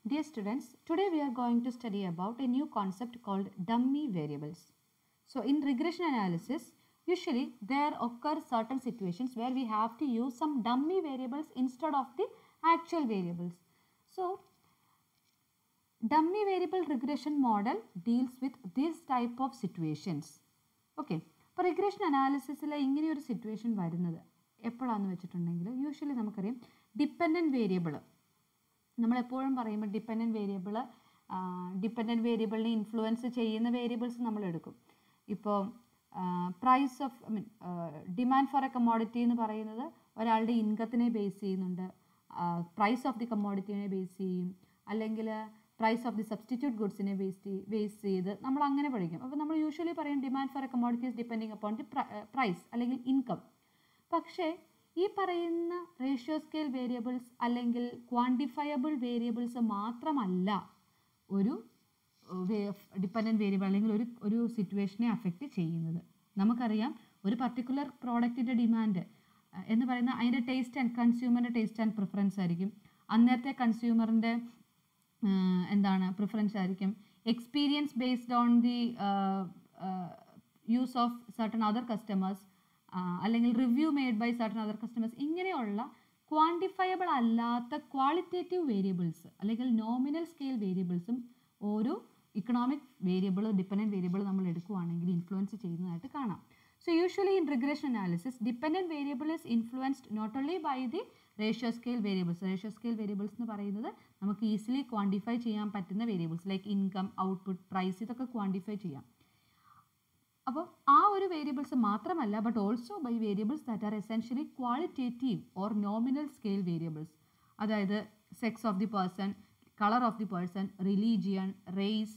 Dear students, today we are going to study about a new concept called dummy variables. So in regression analysis, usually there occur certain situations where we have to use some dummy variables instead of the actual variables. So dummy variable regression model deals with this type of situations. Okay. അപ്പോൾ regression അനാലിസിസിൽ ഇങ്ങനെ ഒരു situation വരുന്നത് എപ്പോഴാണെന്ന് വെച്ചിട്ടുണ്ടെങ്കിൽ usually നമുക്കറിയാം dependent variable നമ്മളെപ്പോഴും പറയുമ്പോൾ dependent വേരിയബിളിനെ ഇൻഫ്ലുവൻസ് ചെയ്യുന്ന വേരിയബിൾസ് നമ്മൾ എടുക്കും. ഇപ്പോൾ price of demand for a commodity എന്ന് പറയുന്നത് ഒരാളുടെ ഇൻകത്തിനെ ബേസ് ചെയ്യുന്നുണ്ട്, പ്രൈസ് ഓഫ് ദി കമ്മോഡിറ്റിനെ ബേസ് ചെയ്യും, അല്ലെങ്കിൽ പ്രൈസ് ഓഫ് ദി സബ്സ്റ്റിറ്റ്യൂട്ട് ഗുഡ്സിനെ ബേസ് ചെയ്ത് നമ്മൾ അങ്ങനെ പഠിക്കും. അപ്പോൾ നമ്മൾ യൂഷ്വലി പറയും demand for a commodities depending upon the price അല്ലെങ്കിൽ ഇൻകം. പക്ഷേ ഈ പറയുന്ന റേഷ്യോ സ്കെയിൽ വേരിയബിൾസ് അല്ലെങ്കിൽ ക്വാണ്ടിഫയബിൾ വേരിയബിൾസ് മാത്രമല്ല ഒരു ഡിപ്പെൻഡൻറ്റ് വേരിയബിൾ അല്ലെങ്കിൽ ഒരു സിറ്റുവേഷനെ അഫക്റ്റ് ചെയ്യുന്നത്. നമുക്കറിയാം ഒരു പർട്ടിക്കുലർ പ്രോഡക്റ്റിൻ്റെ ഡിമാൻഡ് എന്ന് പറയുന്ന അതിൻ്റെ ടേസ്റ്റ് ആൻഡ് കൺസ്യൂമറിൻ്റെ ടേസ്റ്റ് ആൻഡ് പ്രിഫറൻസ് ആയിരിക്കും, അന്നേരത്തെ കൺസ്യൂമറിൻ്റെ പ്രിഫറൻസ് ആയിരിക്കും, experience based on the use of certain other customers അല്ലെങ്കിൽ review made by certain other customers. ഇങ്ങനെയുള്ള ക്വാണ്ടിഫയബിൾ അല്ലാത്ത ക്വാളിറ്റേറ്റീവ് വേരിയബിൾസ് അല്ലെങ്കിൽ നോമിനൽ സ്കെയിൽ വേരിയബിൾസും ഓരോ ഇക്കണോമിക് വേരിയബിൾ ഡിപ്പെൻഡൻറ്റ് വേരിയബിൾ നമ്മൾ എടുക്കുകയാണെങ്കിൽ ഇൻഫ്ലുവൻസ് ചെയ്യുന്നതായിട്ട് കാണാം. So usually in regression analysis, dependent variable is influenced not only by the ratio scale variables. Ratio scale variables എന്ന് പറയുന്നത് നമുക്ക് ഈസിലി ക്വാണ്ടിഫൈ ചെയ്യാൻ പറ്റുന്ന variables like income, output, price, ഇതൊക്കെ ക്വാണ്ടിഫൈ ചെയ്യാം. അപ്പോൾ ആ ഒരു വേരിയബിൾസ് മാത്രമല്ല but also by variables that are essentially qualitative or nominal scale variables. അതായത് sex of the person, colour of the person, religion, race,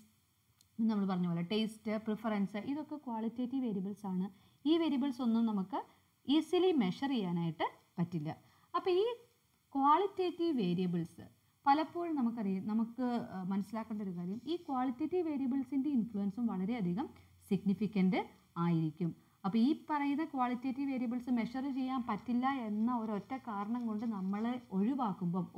നമ്മൾ പറഞ്ഞ പോലെ ടേസ്റ്റ്, പ്രിഫറൻസ്, ഇതൊക്കെ ക്വാളിറ്റേറ്റീവ് വേരിയബിൾസ് ആണ്. ഈ വേരിയബിൾസ് ഒന്നും നമുക്ക് ഈസിലി മെഷർ ചെയ്യാനായിട്ട് പറ്റില്ല. അപ്പോൾ ഈ ക്വാളിറ്റേറ്റീവ് വേരിയബിൾസ് പലപ്പോഴും നമുക്ക് മനസ്സിലാക്കേണ്ട ഒരു കാര്യം, ഈ ക്വാളിറ്റേറ്റീവ് വേരിയബിൾസിൻ്റെ ഇൻഫ്ലുവൻസും വളരെയധികം സിഗ്നിഫിക്കൻ്റ് ആയിരിക്കും. അപ്പോൾ ഈ പറയുന്ന ക്വാളിറ്റേറ്റീവ് വേരിയബിൾസ് മെഷർ ചെയ്യാൻ പറ്റില്ല എന്ന ഒരൊറ്റ കാരണം കൊണ്ട് നമ്മൾ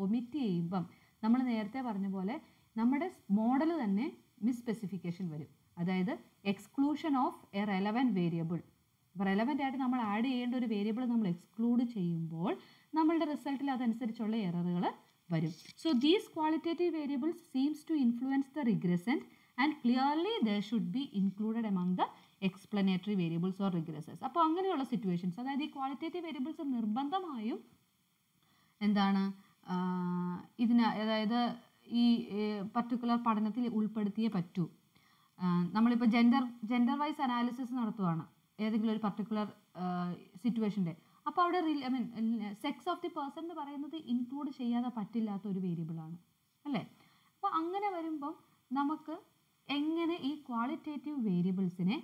ഒമിറ്റ് ചെയ്യുമ്പം നമ്മൾ നേരത്തെ പറഞ്ഞ പോലെ നമ്മുടെ മോഡൽ തന്നെ മിസ്സ്പെസിഫിക്കേഷൻ വരും. അതായത് exclusion of A relevant variable. Relevant ആയിട്ട് നമ്മൾ ആഡ് ചെയ്യേണ്ട ഒരു വേരിയബിൾ നമ്മൾ എക്സ്ക്ലൂഡ് ചെയ്യുമ്പോൾ നമ്മളുടെ റിസൾട്ടിൽ അതനുസരിച്ചുള്ള എററുകൾ വരും. So these qualitative variables seems to influence the regressand and clearly they should be included among the explanatory variables or regressors. അപ്പോൾ അങ്ങനെയുള്ള സിറ്റുവേഷൻസ്, അതായത് ഈ ക്വാളിറ്റേറ്റീവ് വേരിയബിൾസ് നിർബന്ധമായും അതായത് ഈ പർട്ടിക്കുലർ പഠനത്തിൽ ഉൾപ്പെടുത്തിയേ പറ്റൂ. നമ്മളിപ്പോൾ ജെൻഡർ വൈസ് അനാലിസിസ് നടത്തുവാണ് ഏതെങ്കിലും ഒരു പർട്ടിക്കുലർ സിറ്റുവേഷൻ്റെ, അപ്പോൾ അവിടെ സെക്സ് ഓഫ് ദി പേഴ്സൺ എന്ന് പറയുന്നത് ഇൻക്ലൂഡ് ചെയ്യാതെ പറ്റില്ലാത്ത ഒരു വേരിയബിളാണ് അല്ലേ. അപ്പോൾ അങ്ങനെ വരുമ്പം നമുക്ക് എങ്ങനെ ഈ ക്വാളിറ്റേറ്റീവ് വേരിയബിൾസിനെ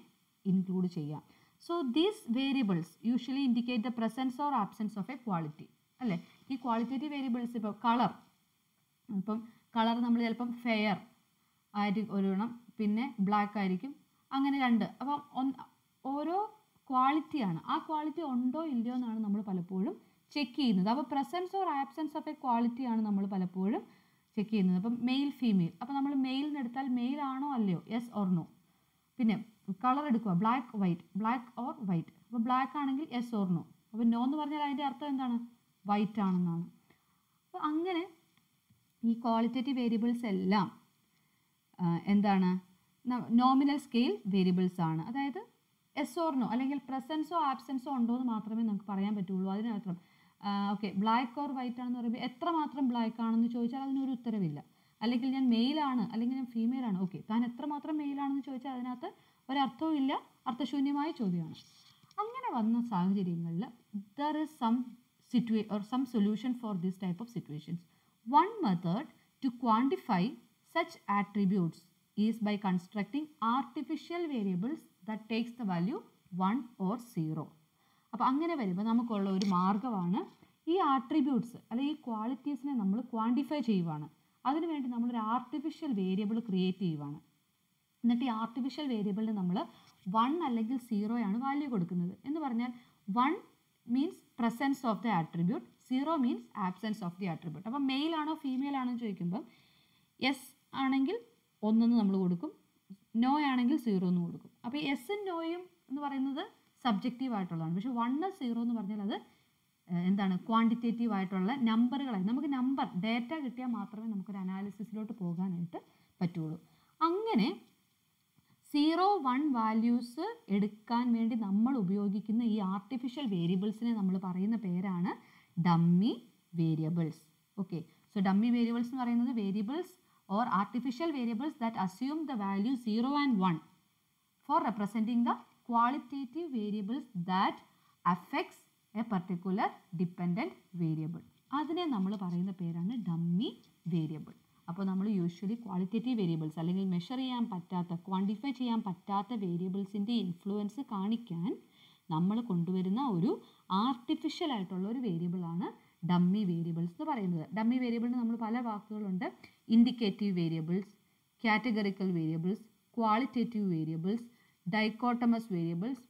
ഇൻക്ലൂഡ് ചെയ്യാം? So these variables usually indicate the presence or absence of a quality അല്ലേ. ഈ ക്വാളിറ്റേറ്റീവ് വേരിയബിൾസ് ഇപ്പോൾ കളർ നമ്മൾ ചിലപ്പം ഫെയർ ആയിരിക്കും ഒരെണ്ണം, പിന്നെ ബ്ലാക്ക് ആയിരിക്കും, അങ്ങനെ രണ്ട്. അപ്പം ഓരോ ക്വാളിറ്റിയാണ്, ആ ക്വാളിറ്റി ഉണ്ടോ ഇല്ലയോ എന്നാണ് നമ്മൾ പലപ്പോഴും ചെക്ക് ചെയ്യുന്നത്. അപ്പോൾ presence or absence of a ക്വാളിറ്റിയാണ് നമ്മൾ പലപ്പോഴും ചെക്ക് ചെയ്യുന്നത്. അപ്പം മെയിൽ ഫീമെയിൽ, അപ്പോൾ നമ്മൾ മെയിലിന് എടുത്താൽ മെയിൽ ആണോ അല്ലയോ, യെസ് ഓർ നോ. പിന്നെ കളർ എടുക്കുക, ബ്ലാക്ക് ഓർ വൈറ്റ്, അപ്പോൾ ബ്ലാക്ക് ആണെങ്കിൽ യെസ് ഓർ നോ. അപ്പോൾ നോ എന്ന് പറഞ്ഞാൽ അതിൻ്റെ അർത്ഥം എന്താണ്, വൈറ്റ് ആണെന്നാണ്. അപ്പോൾ അങ്ങനെ ഈ ക്വാളിറ്റേറ്റീവ് വേരിയബിൾസ് എല്ലാം നോമിനൽ സ്കെയിൽ വേരിയബിൾസ് ആണ്. അതായത് എസ് ഓർ നോ അല്ലെങ്കിൽ പ്രസൻസോ ആബ്സെൻസോ ഉണ്ടോ എന്ന് മാത്രമേ നമുക്ക് പറയാൻ പറ്റുള്ളൂ. അതിനർത്ഥം ഓക്കെ ബ്ലാക്ക് ഓർ വൈറ്റ് ആണെന്ന് പറയുമ്പോൾ എത്രമാത്രം ബ്ലാക്ക് ആണെന്ന് ചോദിച്ചാൽ അതിനൊരു ഉത്തരവില്ല. അല്ലെങ്കിൽ ഞാൻ മെയിലാണ് അല്ലെങ്കിൽ ഞാൻ ഫീമെയിൽ ആണ്, ഓക്കെ താൻ എത്രമാത്രം മെയിലാണെന്ന് ചോദിച്ചാൽ അതിനകത്ത് ഒരർത്ഥവും ഇല്ല, അർത്ഥശൂന്യമായ ചോദ്യമാണ്. അങ്ങനെ വന്ന സാഹചര്യങ്ങളിൽ there is some solution for this type of situations. One method to quantify such attributes is by constructing artificial variables that takes the value 1 or 0. അപ്പോൾ അങ്ങനെ വരുമ്പോൾ നമുക്കുള്ള ഒരു മാർഗ്ഗമാണ് ഈ ആട്രിബ്യൂട്ട്സ് അല്ലെങ്കിൽ ഈ ക്വാളിറ്റീസിനെ നമ്മൾ ക്വാണ്ടിഫൈ ചെയ്യുവാണ്. അതിനുവേണ്ടി നമ്മളൊരു ആർട്ടിഫിഷ്യൽ വേരിയബിൾ ക്രിയേറ്റ് ചെയ്യുവാണ്. എന്നിട്ട് ഈ ആർട്ടിഫിഷ്യൽ വേരിയബിളിന് നമ്മൾ 1 അല്ലെങ്കിൽ 0 ആണ് വാല്യൂ കൊടുക്കുന്നത്. എന്ന് പറഞ്ഞാൽ 1 means presence of the attribute, 0 means absence of the attribute. അപ്പോൾ മെയിൽ ആണോ ഫീമെയിൽ ആണോ ചോദിക്കുമ്പോൾ യെസ് ആണെങ്കിൽ 1 നമ്മൾ കൊടുക്കും, നോ ആണെങ്കിൽ 0 എന്ന് കൊടുക്കും. അപ്പോൾ യെസ്സും നോയും എന്ന് പറയുന്നത് സബ്ജക്റ്റീവ് ആയിട്ടുള്ളതാണ്. പക്ഷേ 1 0 എന്ന് പറഞ്ഞാൽ അത് എന്താണ്, ക്വാണ്ടിറ്റേറ്റീവ് ആയിട്ടുള്ള നമ്പറുകളായി. നമുക്ക് നമ്പർ ഡേറ്റ കിട്ടിയാൽ മാത്രമേ നമുക്കൊരു അനാലിസിസിലോട്ട് പോകാനായിട്ട് പറ്റുള്ളൂ. അങ്ങനെ 0, 1 വാല്യൂസ് എടുക്കാൻ വേണ്ടി നമ്മൾ ഉപയോഗിക്കുന്ന ഈ ആർട്ടിഫിഷ്യൽ വേരിയബിൾസിനെ നമ്മൾ പറയുന്ന പേരാണ് dummy variables. Okay, so dummy variables എന്ന് പറയുന്നത് variables or artificial variables that assume the value 0 and 1 for representing the qualitative variables that affects a particular dependent variable. അതിനെ നമ്മൾ പറയുന്ന പേരാണ് ഡമ്മി വേരിയബിൾ. അപ്പോൾ നമ്മൾ യൂഷ്വലി ക്വാളിറ്റേറ്റീവ് വേരിയബിൾസ് അല്ലെങ്കിൽ measure ചെയ്യാൻ പറ്റാത്ത, ക്വാണ്ടിഫൈ ചെയ്യാൻ പറ്റാത്ത വേരിയബിൾസിൻ്റെ ഇൻഫ്ലുവൻസ് കാണിക്കാൻ നമ്മൾ കൊണ്ടുവരുന്ന ഒരു ആർട്ടിഫിഷ്യൽ ആയിട്ടുള്ള ഒരു വേരിയബിളാണ് ഡമ്മി വേരിയബിൾസ് എന്ന് പറയുന്നത്. ഡമ്മി വേരിയബിളിന് നമ്മൾ പല വാക്കുകളുണ്ട്. Indicative variables, categorical variables, qualitative variables, dichotomous variables,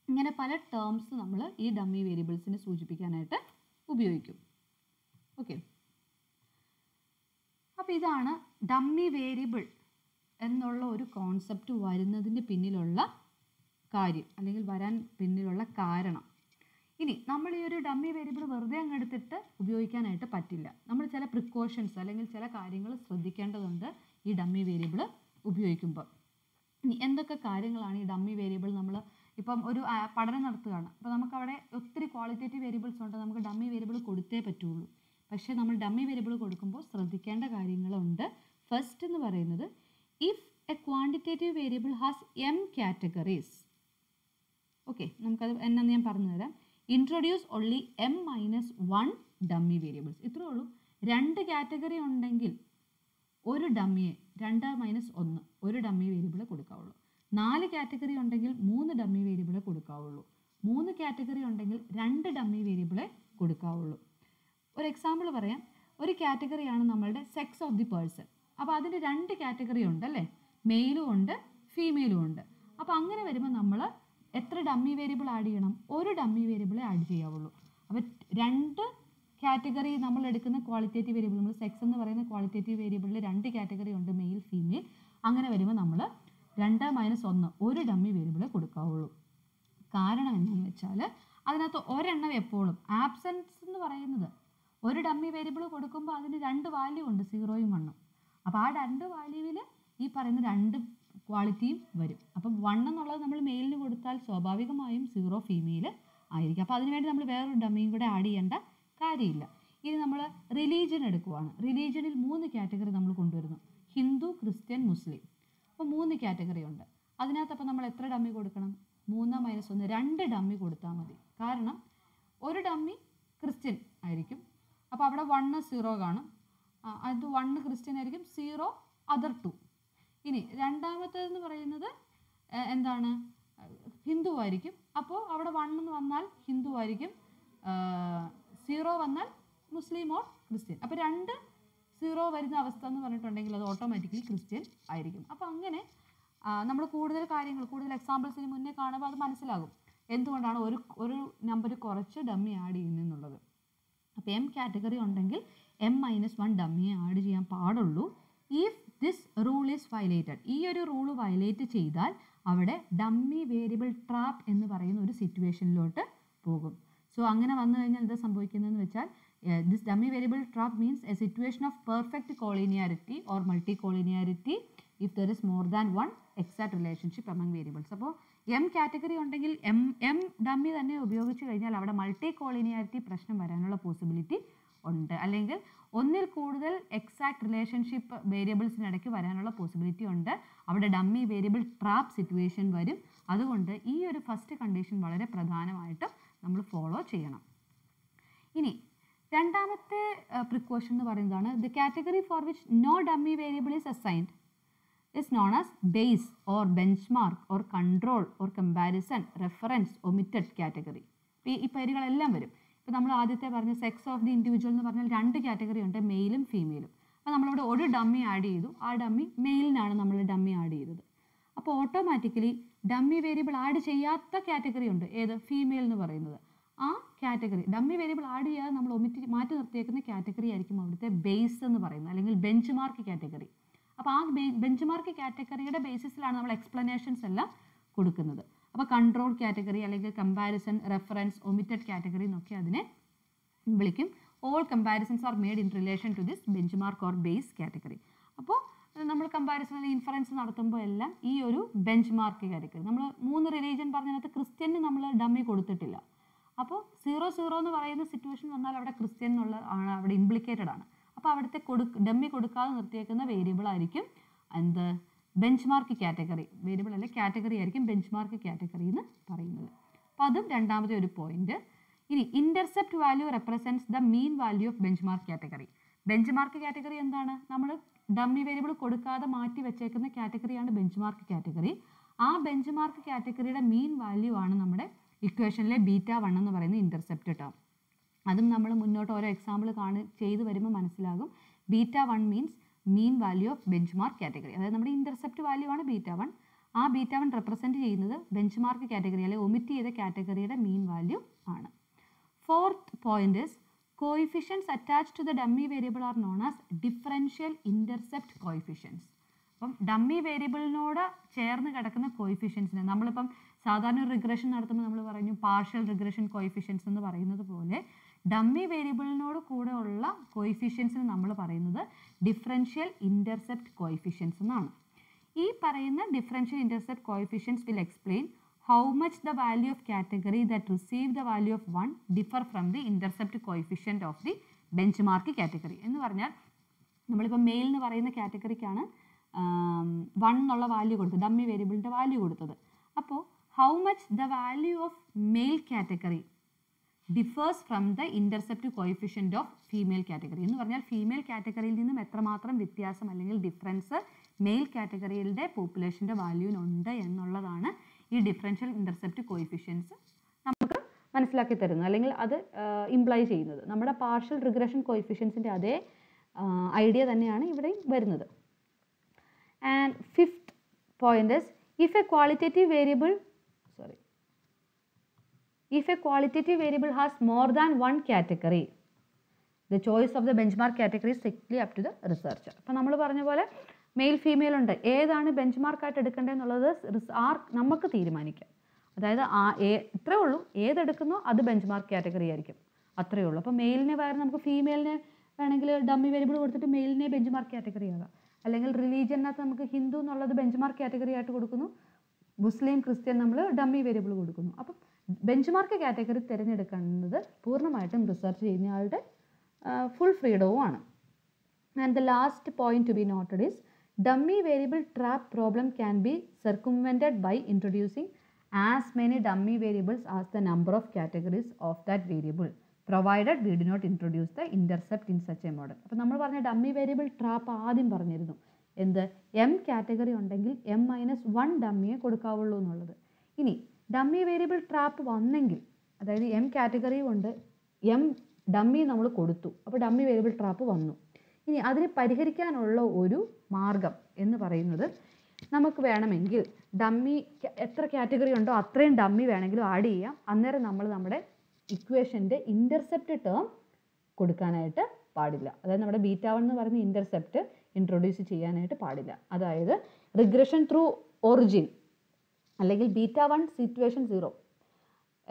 ഇങ്ങനെ പല ടേംസ് നമ്മൾ ഈ ഡമ്മി വേരിയബിൾസിനെ സൂചിപ്പിക്കാനായിട്ട് ഉപയോഗിക്കും. ഓക്കെ, അപ്പോൾ ഇതാണ് ഡമ്മി വേരിയബിൾ എന്നുള്ള ഒരു കോൺസെപ്റ്റ് വരുന്നതിൻ്റെ പിന്നിലുള്ള കാര്യം, അല്ലെങ്കിൽ വരാൻ പിന്നിലുള്ള കാരണം. ഇനി നമ്മൾ ഈ ഒരു ഡമ്മി വേരിയബിൾ വെറുതെ അങ്ങ് എടുത്തിട്ട് ഉപയോഗിക്കാനായിട്ട് പറ്റില്ല. നമ്മൾ ചില പ്രിക്കോഷൻസ് അല്ലെങ്കിൽ ചില കാര്യങ്ങൾ ശ്രദ്ധിക്കേണ്ടതുണ്ട് ഈ ഡമ്മി വേരിയബിൾ ഉപയോഗിക്കുമ്പോൾ. ഇനി എന്തൊക്കെ കാര്യങ്ങളാണ് ഈ ഡമ്മി വേരിയബിൾ, നമ്മൾ ഇപ്പം ഒരു പഠനം നടത്തുകയാണ്, അപ്പോൾ നമുക്കവിടെ ഒത്തിരി ക്വാളിറ്റേറ്റീവ് വേരിയബിൾസ് ഉണ്ട്, നമുക്ക് ഡമ്മി വേരിയബിൾ കൊടുത്തേ പറ്റുള്ളൂ. പക്ഷേ നമ്മൾ ഡമ്മി വേരിയബിൾ കൊടുക്കുമ്പോൾ ശ്രദ്ധിക്കേണ്ട കാര്യങ്ങളുണ്ട്. ഫസ്റ്റ് എന്ന് പറയുന്നത്, if A quantitative variable has m categories. Okay, നമുക്കത് എന്നാന്ന് ഞാൻ പറഞ്ഞു തരാം. Introduce only m-1 dummy variables. ഇത്രയേ ഉള്ളൂ. 2 കാറ്റഗറി ഉണ്ടെങ്കിൽ ഒരു ഡമ്മിയെ 2-1 ഒരു ഡമ്മി വേരിയബിൾ കൊടുക്കാവുള്ളൂ. 4 കാറ്റഗറി ഉണ്ടെങ്കിൽ 3 ഡമ്മി വേരിയബിളെ കൊടുക്കാവുള്ളൂ. 3 കാറ്റഗറി ഉണ്ടെങ്കിൽ 2 ഡമ്മി വേരിയബിളെ കൊടുക്കാവുള്ളൂ. ഒരു എക്സാമ്പിൾ പറയാം. ഒരു കാറ്റഗറിയാണ് നമ്മളുടെ സെക്സ് ഓഫ് ദി പേഴ്സൺ. അപ്പോൾ അതിന് 2 കാറ്റഗറി ഉണ്ട് അല്ലേ, മെയിലും ഉണ്ട് ഫീമെയിലും ഉണ്ട്. അപ്പോൾ അങ്ങനെ വരുമ്പോൾ നമ്മൾ എത്ര ഡമ്മി വേരിയബിൾ ആഡ് ചെയ്യണം? ഒരു ഡമ്മി വേരിയബിളെ ആഡ് ചെയ്യാവുള്ളൂ. അപ്പോൾ 2 കാറ്റഗറി നമ്മൾ എടുക്കുന്ന ക്വാളിറ്റേറ്റീവ് വേരിയബിൾ, നമ്മൾ സെക്സ് എന്ന് പറയുന്ന ക്വാളിറ്റേറ്റീവ് വേരിയബിളിൽ 2 കാറ്റഗറി ഉണ്ട്, മെയിൽ ഫീമെയിൽ. അങ്ങനെ വരുമ്പോൾ നമ്മൾ 2-1 ഒരു ഡമ്മി വേരിയബിളെ കൊടുക്കാവുള്ളൂ. കാരണം എന്താണെന്ന് വെച്ചാൽ അതിനകത്ത് ഒരെണ്ണം എപ്പോഴും ആബ്സെൻസ് എന്ന് പറയുന്നത്, ഒരു ഡമ്മി വേരിയബിൾ കൊടുക്കുമ്പോൾ അതിന് 2 വാല്യൂ ഉണ്ട്, 0-ഉം 1-ഉം. അപ്പോൾ ആ 2 വാല്യൂവിൽ ഈ പറയുന്ന 2 ക്വാളിറ്റിയും വരും. അപ്പം 1 എന്നുള്ളത് നമ്മൾ മെയിലിന് കൊടുത്താൽ സ്വാഭാവികമായും 0 ഫീമെയിൽ ആയിരിക്കും. അപ്പോൾ അതിനുവേണ്ടി നമ്മൾ വേറൊരു ഡമ്മിയും കൂടെ ആഡ് ചെയ്യേണ്ട കാര്യമില്ല. ഇനി നമ്മൾ റിലീജിയൻ എടുക്കുവാണ്. റിലീജിയനിൽ 3 കാറ്റഗറി നമ്മൾ കൊണ്ടുവരുന്നു, ഹിന്ദു, ക്രിസ്ത്യൻ, മുസ്ലിം. അപ്പോൾ 3 കാറ്റഗറി ഉണ്ട്. അതിനകത്ത് അപ്പോൾ നമ്മൾ എത്ര ഡമ്മി കൊടുക്കണം? 3-1 2 ഡമ്മി കൊടുത്താൽ മതി. കാരണം ഒരു ഡമ്മി ക്രിസ്ത്യൻ ആയിരിക്കും, അപ്പോൾ അവിടെ 1-0 കാണും. അത് 1 ക്രിസ്ത്യൻ ആയിരിക്കും, 0 അതർ 2. ഇനി രണ്ടാമത്തേതെന്ന് പറയുന്നത് എന്താണ്, ഹിന്ദു ആയിരിക്കും. അപ്പോൾ അവിടെ 1 എന്ന് വന്നാൽ ഹിന്ദു ആയിരിക്കും, 0 വന്നാൽ മുസ്ലിം ഓർ ക്രിസ്ത്യൻ. അപ്പോൾ 2-0 വരുന്ന അവസ്ഥ എന്ന് പറഞ്ഞിട്ടുണ്ടെങ്കിൽ അത് ഓട്ടോമാറ്റിക്കലി ക്രിസ്ത്യൻ ആയിരിക്കും. അപ്പോൾ അങ്ങനെ നമ്മൾ കൂടുതൽ കാര്യങ്ങൾ, കൂടുതൽ എക്സാമ്പിൾസിന് മുന്നേ കാണുമ്പോൾ അത് മനസ്സിലാകും എന്തുകൊണ്ടാണ് ഒരു നമ്പർ കുറച്ച് ഡമ്മി ആഡ് ചെയ്യുന്നതെന്നുള്ളത്. അപ്പോൾ m കാറ്റഗറി ഉണ്ടെങ്കിൽ m-1 ഡമ്മിയെ ആഡ് ചെയ്യാൻ പാടുള്ളൂ. If this rule is violated, ഈ ഒരു റൂൾ വയലേറ്റ് ചെയ്താൽ അവിടെ ഡമ്മി വേരിയബിൾ ട്രാപ്പ് എന്ന് പറയുന്ന ഒരു സിറ്റുവേഷനിലോട്ട് പോകും. സോ അങ്ങനെ വന്നു കഴിഞ്ഞാൽ എന്താ സംഭവിക്കുന്നതെന്ന് വെച്ചാൽ, this dummy variable trap means A situation of perfect collinearity or multi collinearity if there is more than 1 exact relationship among variables. അപ്പോൾ m കാറ്റഗറി ഉണ്ടെങ്കിൽ m ഡമ്മി തന്നെ ഉപയോഗിച്ച് കഴിഞ്ഞാൽ അവിടെ മൾട്ടി കോളിനിയാരിറ്റി പ്രശ്നം വരാനുള്ള പോസിബിലിറ്റി ഉണ്ട്. അല്ലെങ്കിൽ ഒന്നിൽ കൂടുതൽ എക്സാക്ട് റിലേഷൻഷിപ്പ് വേരിയബിൾസിനിടയ്ക്ക് വരാനുള്ള പോസിബിലിറ്റി ഉണ്ട്. അവിടെ ഡമ്മി വേരിയബിൾ ട്രാപ്പ് സിറ്റുവേഷൻ വരും. അതുകൊണ്ട് ഈ ഒരു ഫസ്റ്റ് കണ്ടീഷൻ വളരെ പ്രധാനമായിട്ടും നമ്മൾ ഫോളോ ചെയ്യണം. ഇനി രണ്ടാമത്തെ പ്രിക്കോഷൻ എന്ന് പറയുന്നതാണ്, the category for which no dummy variable is assigned is known as base or benchmark or control or comparison reference omitted category. ഈ പേരുകളെല്ലാം വരും. ഇപ്പോൾ നമ്മൾ ആദ്യത്തെ പറഞ്ഞ സെക്സ് ഓഫ് ദി ഇൻഡിവിജ്വൽ എന്ന് പറഞ്ഞാൽ 2 കാറ്റഗറി ഉണ്ട്, മെയിലും ഫീമെയിലും. അപ്പോൾ നമ്മളിവിടെ ഒരു ഡമ്മി ആഡ് ചെയ്തു, ആ ഡമ്മി മെയിലിനാണ് നമ്മൾ ഡമ്മി ആഡ് ചെയ്തത്. അപ്പോൾ ഓട്ടോമാറ്റിക്കലി ഡമ്മി വേരിയബിൾ ആഡ് ചെയ്യാത്ത കാറ്റഗറി ഉണ്ട്, ഏത്? ഫീമെയിൽ എന്ന് പറയുന്നത്. ആ കാറ്റഗറി ഡമ്മി വേരിയബിൾ ആഡ് ചെയ്യാതെ നമ്മൾ മാറ്റി നിർത്തിയേക്കുന്ന കാറ്റഗറി ആയിരിക്കും അവിടുത്തെ ബേസ് എന്ന് പറയുന്നത്, അല്ലെങ്കിൽ ബെഞ്ച് മാർക്ക് കാറ്റഗറി. അപ്പോൾ ആ ബെഞ്ച് മാർക്ക് കാറ്റഗറിയുടെ ബേസിസിലാണ് നമ്മൾ എക്സ്പ്ലനേഷൻസ് എല്ലാം കൊടുക്കുന്നത്. അപ്പോൾ കൺട്രോൾ കാറ്റഗറി അല്ലെങ്കിൽ കമ്പാരിസൺ, റെഫറൻസ്, ഒമിറ്റഡ് കാറ്റഗറി എന്നൊക്കെ അതിനെ വിളിക്കും. All comparisons are made in relation to this benchmark or base category. അപ്പോൾ നമ്മൾ കമ്പാരിസൺ അല്ലെങ്കിൽ ഇൻഫറൻസ് നടത്തുമ്പോൾ എല്ലാം ഈ ഒരു ബെഞ്ച് മാർക്ക് കാറ്റഗറി, നമ്മൾ 3 റിലീജിയൻ പറഞ്ഞതിനകത്ത് ക്രിസ്ത്യന് നമ്മൾ ഡമ്മി കൊടുത്തിട്ടില്ല. അപ്പോൾ 0-0 എന്ന് പറയുന്ന സിറ്റുവേഷൻ വന്നാൽ അവിടെ ക്രിസ്ത്യൻ എന്നുള്ള ആണ് അവിടെ ഇംപ്ലിക്കേറ്റഡ് ആണ്. അപ്പോൾ അവിടുത്തെ ഡമ്മി കൊടുക്കാതെ നിർത്തിയേക്കുന്ന വേരിയബിൾ ആയിരിക്കും എന്ത്, ബെഞ്ച് മാർക്ക് കാറ്റഗറി. വേരിയബിൾ അല്ലെ കാറ്റഗറി ആയിരിക്കും ബെഞ്ച് മാർക്ക് കാറ്റഗറി എന്ന് പറയുന്നത്. അപ്പോൾ അതും രണ്ടാമത്തെ ഒരു പോയിന്റ്. ഇനി intercept value represents the mean value of benchmark category. Bench mark category എന്താണ്? നമ്മൾ ഡമ്മി വേരിയബിൾ കൊടുക്കാതെ മാറ്റി വെച്ചേക്കുന്ന കാറ്റഗറിയാണ് ബെഞ്ച് മാർക്ക് കാറ്റഗറി. ആ ബെഞ്ച് മാർക്ക് കാറ്റഗറിയുടെ മീൻ വാല്യൂ ആണ് നമ്മുടെ ഇക്വേഷനിലെ β1 എന്ന് പറയുന്ന ഇന്റർസെപ്റ്റ് ടേം. അതും നമ്മൾ മുന്നോട്ട് ഓരോ എക്സാമ്പിൾ ചെയ്ത് വരുമ്പോൾ മനസ്സിലാകും. β1 means mean value of benchmark category. അതായത് നമ്മുടെ ഇന്റർസെപ്റ്റ് വാല്യൂ ആണ് β1. ആ β1 റെപ്രസെൻറ്റ് ചെയ്യുന്നത് ബെഞ്ച് മാർക്ക് കാറ്റഗറി അല്ലെങ്കിൽ ഒമിറ്റ് ചെയ്ത കാറ്റഗറിയുടെ മീൻ വാല്യൂ ആണ്. Fourth point is coefficients attached to the dummy variable are known as differential intercept coefficients. അപ്പം ഡമ്മി വേരിയബിളിനോട് ചേർന്ന് കിടക്കുന്ന കോയിഫിഷ്യൻസിന് നമ്മളിപ്പം സാധാരണ ഒരു റിഗ്രഷൻ നടത്തുമ്പോൾ നമ്മൾ പറഞ്ഞു പാർഷ്യൽ റിഗ്രഷൻ കോയിഫിഷ്യൻസ് എന്ന് പറയുന്നത് പോലെ ഡമ്മി വേരിയബിളിനോട് കൂടെ ഉള്ള കോയിഫിഷ്യൻസിന് നമ്മൾ പറയുന്നത് ഡിഫറൻഷ്യൽ ഇന്റർസെപ്റ്റ് കോയിഫിഷ്യൻസ് എന്നാണ്. ഈ പറയുന്ന differential intercept coefficients will explain how much the value of category that receive the value of 1 differ from the intercept coefficient of the benchmark category. എന്ന് പറഞ്ഞാൽ നമ്മളിപ്പോൾ മെയിൽ എന്ന് പറയുന്ന കാറ്റഗറിക്കാണ് 1 എന്നുള്ള വാല്യൂ കൊടുത്തത്, ഡമ്മി വേരിയബിളിൻ്റെ വാല്യൂ കൊടുത്തത്. അപ്പോൾ how much the value of male category differs from the intercept coefficient of female category. എന്ന് പറഞ്ഞാൽ ഫീമെയിൽ കാറ്റഗറിയിൽ നിന്നും എത്രമാത്രം വ്യത്യാസം അല്ലെങ്കിൽ ഡിഫറൻസ് മെയിൽ കാറ്റഗറിയുടെ പോപ്പുലേഷൻ്റെ വാല്യൂവിനുണ്ട് എന്നുള്ളതാണ് ഈ ഡിഫറൻഷ്യൽ ഇന്റർസെപ്റ്റ് കോയിഫിഷ്യൻസ് നമുക്ക് മനസ്സിലാക്കി തരുന്നത്, അല്ലെങ്കിൽ അത് ഇംപ്ലൈ ചെയ്യുന്നത്. നമ്മുടെ പാർഷ്യൽ റിഗ്രഷൻ കോയിഫിഷ്യൻസിൻ്റെ അതേ ഐഡിയ തന്നെയാണ് ഇവിടെയും വരുന്നത്. And fifth point is if a qualitative variable has more than 1 category, the choice of the benchmark category is strictly up to the researcher. അപ്പോൾ നമ്മൾ പറഞ്ഞ പോലെ മെയിൽ ഫീമെയിൽ ഉണ്ട്, ഏതാണ് ബെഞ്ച് മാർക്കായിട്ട് എടുക്കേണ്ടതെന്നുള്ളത് നമുക്ക് തീരുമാനിക്കാം. അതായത് ഇത്രേ ഉള്ളൂ, ഏതെടുക്കുന്നോ അത് ബെഞ്ച് മാർക്ക് കാറ്റഗറി ആയിരിക്കും, അത്രയേ ഉള്ളൂ. അപ്പോൾ മെയിലിനെ പകരം നമുക്ക് ഫീമെയിലിനെ വേണമെങ്കിൽ ഡമ്മി വേരിയബിൾ കൊടുത്തിട്ട് മെയിലിനെ ബെഞ്ച് മാർക്ക് കാറ്റഗറി ആകാം. അല്ലെങ്കിൽ റിലീജിയനകത്ത് നമുക്ക് ഹിന്ദു എന്നുള്ളത് ബെഞ്ച് മാർക്ക് കാറ്റഗറി ആയിട്ട് കൊടുക്കുന്നു, മുസ്ലിം ക്രിസ്ത്യൻ നമ്മൾ ഡമ്മി വേരിയബിൾ കൊടുക്കുന്നു. അപ്പം ബെഞ്ച് മാർക്ക് കാറ്റഗറി തിരഞ്ഞെടുക്കുന്നത് പൂർണ്ണമായിട്ടും റിസർച്ച് ചെയ്യുന്നയാളുടെ ഫുൾ ഫ്രീഡവുമാണ്. And the last point to be noted is dummy variable trap problem can be circumvented by introducing as many dummy variables as the number of categories of that variable, provided we do not introduce the intercept in such a model. അപ്പോൾ നമ്മൾ പറഞ്ഞ dummy variable trap ആദ്യം പറഞ്ഞിരുന്നു, എന്ത് m category ഉണ്ടെങ്കിൽ m-1 ഡമ്മിയെ കൊടുക്കാവുള്ളൂ എന്നുള്ളത്. ഇനി dummy variable trap വന്നെങ്കിൽ, അതായത് m കാറ്റഗറി കൊണ്ട് m ഡമ്മി നമ്മൾ കൊടുത്തു, അപ്പോൾ ഡമ്മി വേരിയബിൾ ട്രാപ്പ് വന്നു. ഇനി അതിനെ പരിഹരിക്കാനുള്ള ഒരു മാർഗം എന്ന് പറയുന്നത്, നമുക്ക് വേണമെങ്കിൽ ഡമ്മി എത്ര കാറ്റഗറി ഉണ്ടോ അത്രയും ഡമ്മി വേണമെങ്കിലും ആഡ് ചെയ്യാം. അന്നേരം നമ്മൾ നമ്മുടെ ഇക്വേഷൻ്റെ ഇൻ്റർസെപ്റ്റ് ടേം കൊടുക്കാനായിട്ട് പാടില്ല. അതായത് നമ്മുടെ β1 എന്ന് പറയുന്ന ഇൻ്റർസെപ്റ്റ് ഇൻട്രൊഡ്യൂസ് ചെയ്യാനായിട്ട് പാടില്ല. അതായത് റിഗ്രഷൻ ത്രൂ ഒറിജിൻ അല്ലെങ്കിൽ β1 സിറ്റുവേഷൻ 0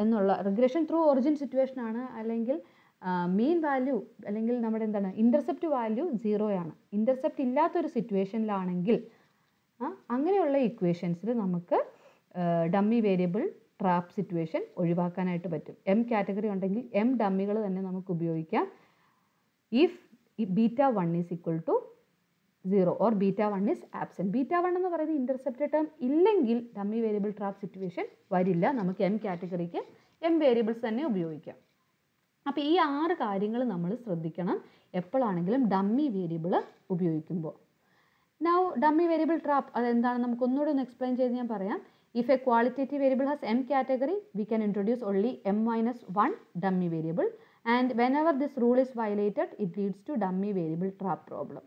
എന്നുള്ള റിഗ്രഷൻ ത്രൂ ഒറിജിൻ സിറ്റുവേഷനാണ്, അല്ലെങ്കിൽ മീൻ വാല്യൂ അല്ലെങ്കിൽ നമ്മുടെ എന്താണ് ഇൻ്റർസെപ്റ്റ് വാല്യൂ 0 ആണ്. ഇൻ്റർസെപ്റ്റ് ഇല്ലാത്തൊരു സിറ്റുവേഷനിലാണെങ്കിൽ അങ്ങനെയുള്ള ഇക്വേഷൻസിൽ നമുക്ക് ഡമ്മി വേരിയബിൾ ട്രാപ്പ് സിറ്റുവേഷൻ ഒഴിവാക്കാനായിട്ട് പറ്റും. m കാറ്റഗറി ഉണ്ടെങ്കിൽ m ഡമ്മികൾ തന്നെ നമുക്ക് ഉപയോഗിക്കാം. If β1 is equal to 0 or β1 is absent. β1 എന്ന് പറയുന്ന ഇൻ്റർസെപ്റ്റ് ടേം ഇല്ലെങ്കിൽ ഡമ്മി വേരിയബിൾ ട്രാപ്പ് സിറ്റുവേഷൻ വരില്ല. നമുക്ക് m കാറ്റഗറിക്ക് m വേരിയബിൾസ് തന്നെ ഉപയോഗിക്കാം. അപ്പോൾ ഈ 6 കാര്യങ്ങൾ നമ്മൾ ശ്രദ്ധിക്കണം എപ്പോഴാണെങ്കിലും ഡമ്മി വേരിയബിൾ ഉപയോഗിക്കുമ്പോൾ. നൗ ഡമ്മി വേരിയബിൾ ട്രാപ്പ് അതെന്താണ് നമുക്ക് ഒന്നുകൂടി ഒന്ന് എക്സ്പ്ലെയിൻ ചെയ്ത് ഞാൻ പറയാം. If a qualitative variable has m category we can introduce only m-1 dummy variable, and whenever this rule is violated it leads to dummy variable trap problem.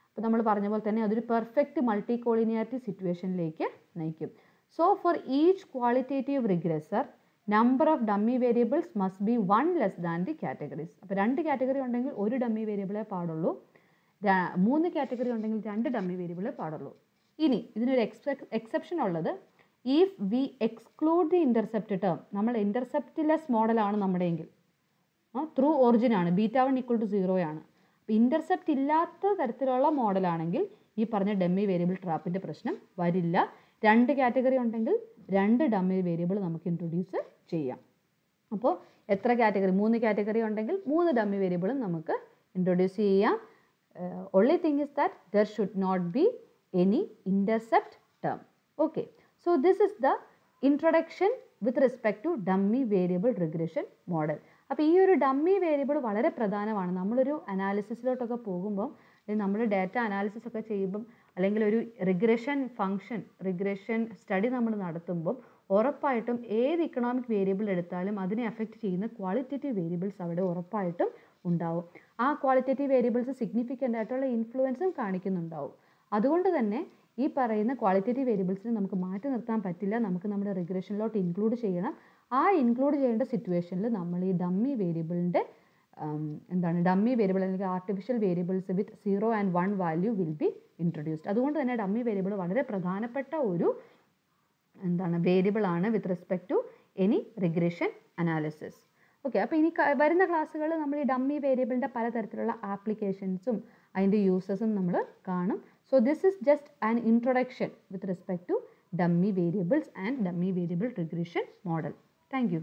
അപ്പോൾ നമ്മൾ പറഞ്ഞ പോലെ തന്നെ അതൊരു പെർഫെക്റ്റ് മൾട്ടി കോളിനിയാരിറ്റി സിറ്റുവേഷനിലേക്ക് നയിക്കും. So for each qualitative regressor number of dummy variables must be 1 less than the categories. അപ്പോൾ 2 category ഉണ്ടെങ്കിൽ ഒരു ഡമ്മി വേരിയബിളേ പാടുള്ളൂ, 3 കാറ്റഗറി ഉണ്ടെങ്കിൽ 2 ഡമ്മി വേരിയബിളേ പാടുള്ളൂ. ഇനി ഇതിനൊരു എക്സെപ്ഷൻ ഉള്ളത്, if we exclude the intercept term, നമ്മൾ ഇൻ്റർസെപ്റ്റ്ലെസ് മോഡലാണ് നമ്മുടെയെങ്കിൽ, ത്രൂ ഒറിജിൻ ആണ്, β1 = 0 ആണ്. അപ്പോൾ ഇൻ്റർസെപ്റ്റ് ഇല്ലാത്ത തരത്തിലുള്ള മോഡലാണെങ്കിൽ ഈ പറഞ്ഞ ഡമ്മി വേരിയബിൾ ട്രാപ്പിൻ്റെ പ്രശ്നം വരില്ല. 2 കാറ്റഗറി ഉണ്ടെങ്കിൽ 2 ഡമ്മി വേരിയബിൾ നമുക്ക് ഇൻട്രൊഡ്യൂസ് ചെയ്യാം. അപ്പോൾ എത്ര കാറ്റഗറി, 3 കാറ്റഗറി ഉണ്ടെങ്കിൽ 3 ഡമ്മി വേരിയബിളും നമുക്ക് ഇൻട്രൊഡ്യൂസ് ചെയ്യാം. only thing is that there should not be any intercept term. Okay, so this is the introduction with respect to dummy variable regression model. അപ്പോൾ ഈ ഒരു ഡമ്മി വേരിയബിൾ വളരെ പ്രധാനമാണ്. നമ്മളൊരു അനാലിസിസിലോട്ടൊക്കെ പോകുമ്പോൾ, നമ്മൾ ഡാറ്റ അനാലിസിസ് ഒക്കെ ചെയ്യുമ്പം, അല്ലെങ്കിൽ ഒരു റിഗ്രഷൻ ഫംഗ്ഷൻ, റിഗ്രഷൻ സ്റ്റഡി നമ്മൾ നടത്തുമ്പം ഉറപ്പായിട്ടും ഏത് ഇക്കണോമിക് വേരിയബിൾ എടുത്താലും അതിനെ അഫക്റ്റ് ചെയ്യുന്ന ക്വാളിറ്റേറ്റീവ് വേരിയബിൾസ് അവിടെ ഉറപ്പായിട്ടും ഉണ്ടാവും. ആ ക്വാളിറ്റേറ്റീവ് വേരിയബിൾസ് സിഗ്നിഫിക്കൻ്റ് ആയിട്ടുള്ള ഇൻഫ്ലുവൻസും കാണിക്കുന്നുണ്ടാവും. അതുകൊണ്ട് തന്നെ ഈ പറയുന്ന ക്വാളിറ്റേറ്റീവ് വേരിയബിൾസിനെ നമുക്ക് മാറ്റി നിർത്താൻ പറ്റില്ല, നമുക്ക് നമ്മുടെ റിഗ്രഷനിലോട്ട് ഇൻക്ലൂഡ് ചെയ്യണം. ആ ഇൻക്ലൂഡ് ചെയ്യേണ്ട സിറ്റുവേഷനിൽ നമ്മൾ ഈ ഡമ്മി വേരിയബിളിൻ്റെ ഡമ്മി വേരിയബിൾ അല്ലെങ്കിൽ artificial variables with 0 and 1 value will be introduced. അതുകൊണ്ട് തന്നെ ഡമ്മി വേരിയബിൾ വളരെ പ്രധാനപ്പെട്ട ഒരു വേരിയബിൾ ആണ് with respect to any regression analysis. Okay, അപ്പോൾ ഇനി വരുന്ന ക്ലാസ്സുകളിൽ നമ്മൾ ഈ ഡമ്മി വേരിയബിളിൻ്റെ പലതരത്തിലുള്ള ആപ്ലിക്കേഷൻസും അതിൻ്റെ യൂസസും നമ്മൾ കാണും. So this is just an introduction with respect to dummy variables and dummy variable regression model. Thank you.